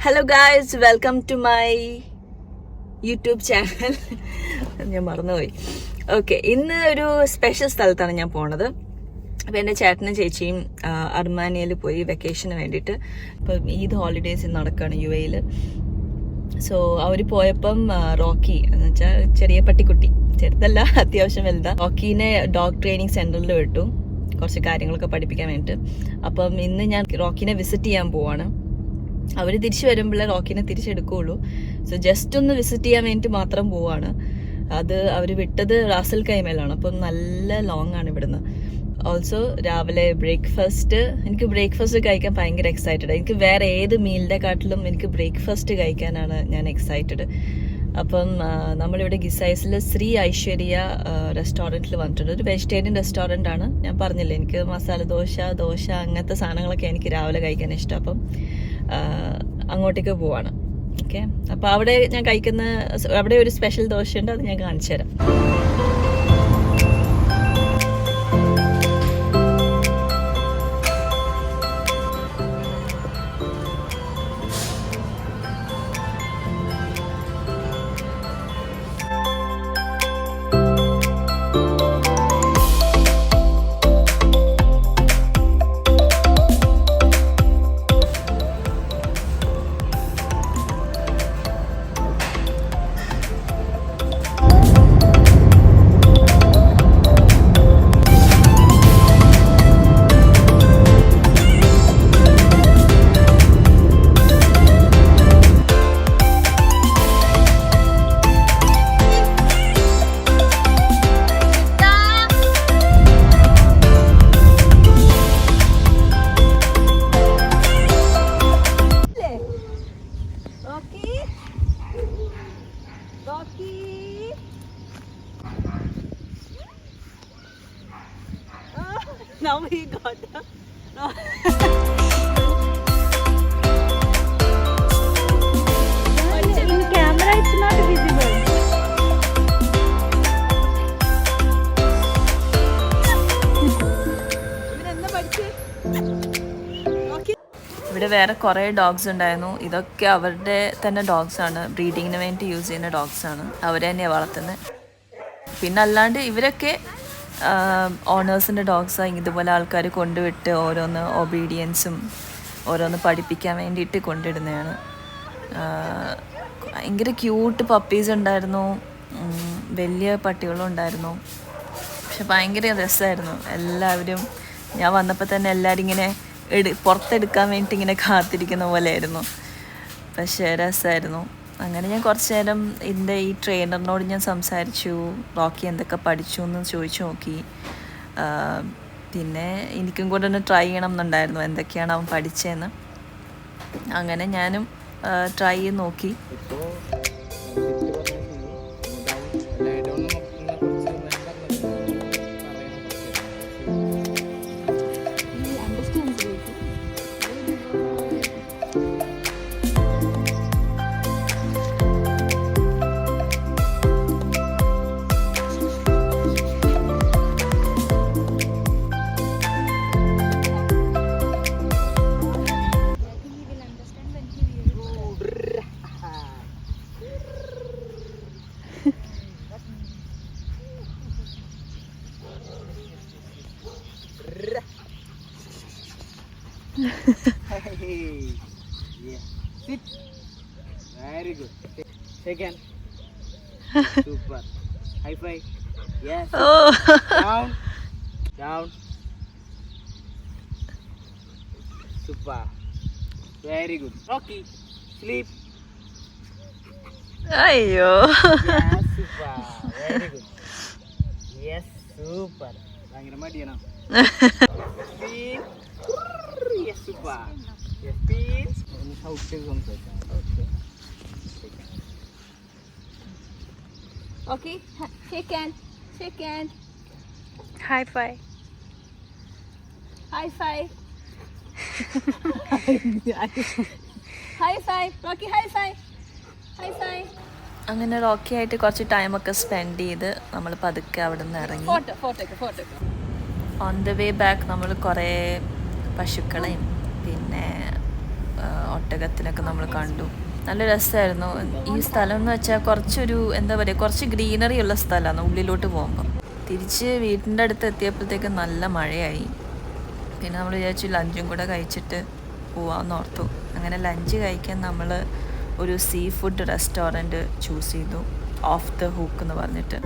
Hello guys, welcome to my YouTube channel. ഞാൻ മറന്നുപോയി. Okay, ഇന്ന് ഒരു സ്പെഷ്യൽ സ്ഥലത്താണ് ഞാൻ പോണത്. അപ്പം എൻ്റെ ചേട്ടനും ചേച്ചിയും അർമാനിയയിൽ പോയി വെക്കേഷന് വേണ്ടിയിട്ട്. ഇപ്പം ഈദ് ഹോളിഡേയ്സ് നടക്കുകയാണ് UAE-ൽ. സോ അവർ പോയപ്പം റോക്കി എന്ന് വെച്ചാൽ ചെറിയ പട്ടിക്കുട്ടി, ചെറുതല്ല അത്യാവശ്യം വലുതാ, റോക്കീനെ ഡോഗ് ട്രെയിനിങ് സെൻറ്ററിൽ വിട്ടു കുറച്ച് കാര്യങ്ങളൊക്കെ പഠിപ്പിക്കാൻ വേണ്ടിയിട്ട്. അപ്പം ഇന്ന് ഞാൻ റോക്കീനെ വിസിറ്റ് ചെയ്യാൻ പോവാണ്. അവർ തിരിച്ചു വരുമ്പോഴേ റോക്കിനെ തിരിച്ചെടുക്കുകയുള്ളൂ. സോ ജസ്റ്റ് ഒന്ന് വിസിറ്റ് ചെയ്യാൻ വേണ്ടിയിട്ട് മാത്രം പോവാണ്. അത് അവർ വിട്ടത് റാസൽ കൈമേലാണ്, അപ്പം നല്ല ലോങ് ആണ് ഇവിടുന്ന്. ഓൾസോ രാവിലെ എനിക്ക് ബ്രേക്ക്ഫാസ്റ്റ് കഴിക്കാൻ ഭയങ്കര എക്സൈറ്റഡ്. എനിക്ക് വേറെ ഏത് മീലിൻ്റെ കാട്ടിലും എനിക്ക് ബ്രേക്ക്ഫാസ്റ്റ് കഴിക്കാനാണ് ഞാൻ എക്സൈറ്റഡ്. അപ്പം നമ്മളിവിടെ ഗിസൈസിൽ ശ്രീ ഐശ്വര്യ റെസ്റ്റോറൻറ്റിൽ വന്നിട്ടുണ്ട്. ഒരു വെജിറ്റേറിയൻ റെസ്റ്റോറൻ്റ് ആണ്. ഞാൻ പറഞ്ഞില്ലേ, എനിക്ക് മസാല ദോശ അങ്ങനത്തെ സാധനങ്ങളൊക്കെ എനിക്ക് രാവിലെ കഴിക്കാൻ ഇഷ്ടം. അപ്പം അങ്ങോട്ടേക്ക് പോവാണ്. ഓക്കെ, അപ്പോൾ അവിടെ ഞാൻ അവിടെ ഒരു സ്പെഷ്യൽ ദോശയുണ്ട്, അത് ഞാൻ കാണിച്ചു തരാം. Now he got the in camera it's not visible. ഇവിടെ വേറെ കുറേ ഡോഗ്സ് ഉണ്ടായിരുന്നു. ഇതൊക്കെ അവരുടെ തന്നെ ഡോഗ്സാണ്, ബ്രീഡിങ്ങിന് വേണ്ടി യൂസ് ചെയ്യുന്ന ഡോഗ്സാണ്. അവർ തന്നെയാണ് വളർത്തുന്നത്. പിന്നെ അല്ലാണ്ട് ഇവരൊക്കെ ഓണേഴ്സിൻ്റെ ഡോഗ്സാണ്. ഇതുപോലെ ആൾക്കാർ കൊണ്ടുവിട്ട് ഓരോന്ന് ഒബീഡിയൻസും ഓരോന്ന് പഠിപ്പിക്കാൻ വേണ്ടിയിട്ട് കൊണ്ടിടുന്നതാണ്. ഭയങ്കര ക്യൂട്ട് പപ്പീസ് ഉണ്ടായിരുന്നു, വലിയ പട്ടികളും ഉണ്ടായിരുന്നു. പക്ഷെ ഭയങ്കര രസമായിരുന്നു. എല്ലാവരും ഞാൻ വന്നപ്പോൾ തന്നെ എല്ലാവരും ഇങ്ങനെ പുറത്തെടുക്കാൻ വേണ്ടിയിട്ട് ഇങ്ങനെ കാത്തിരിക്കുന്ന പോലെയായിരുന്നു. പക്ഷേ രസമായിരുന്നു. അങ്ങനെ ഞാൻ കുറച്ച് നേരം എൻ്റെ ഈ ട്രെയിനറിനോട് ഞാൻ സംസാരിച്ചു. റോക്കി എന്തൊക്കെ പഠിച്ചു എന്ന് ചോദിച്ചു നോക്കി. പിന്നെ എനിക്കും കൂടെ ഒന്ന് ട്രൈ ചെയ്യണം എന്നുണ്ടായിരുന്നു എന്തൊക്കെയാണ് അവൻ പഠിച്ചതെന്ന്. അങ്ങനെ ഞാനും ട്രൈ ചെയ്ത് നോക്കി. Hey, yeah. Sit. Very good. Second. Super. High five. Yes. Oh. Down. Super. Very good. Rocky. Sleep. അയ്യോ. Yes, super. Very good. Yes, super. ഭയങ്കര മടിയാണോ? Speed. Yes, super. Yes, speed. Okay. Okay, shake hand. High five. High five. Rocky, high five. അങ്ങനെ Rocky ആയിട്ട് കുറച്ച് ടൈമൊക്കെ spend ചെയ്ത് നമ്മൾ പതുക്കെ അവിടെ നിന്ന് ഇറങ്ങി. ഓൺ ദ വേ ബാക്ക് നമ്മൾ കുറേ പശുക്കളെയും പിന്നെ ഒട്ടകത്തിനൊക്കെ നമ്മൾ കണ്ടു. നല്ല രസമായിരുന്നു. ഈ സ്ഥലം എന്ന് വെച്ചാൽ കുറച്ചൊരു എന്താ പറയുക, കുറച്ച് ഗ്രീനറി ഉള്ള സ്ഥലമാണ് ഉള്ളിലോട്ട് പോകുമ്പോൾ. തിരിച്ച് വീട്ടിൻ്റെ അടുത്ത് എത്തിയപ്പോഴത്തേക്കും നല്ല മഴയായി. പിന്നെ നമ്മൾ വിചാരിച്ചു ലഞ്ചും കൂടെ കഴിച്ചിട്ട് പോവാമെന്ന് ഓർത്തു. അങ്ങനെ ലഞ്ച് കഴിക്കാൻ നമ്മൾ ഒരു സീ ഫുഡ് റെസ്റ്റോറൻറ്റ് ചൂസ് ചെയ്തു, ഓഫ് ദ ഹൂക്ക് എന്ന് പറഞ്ഞിട്ട്.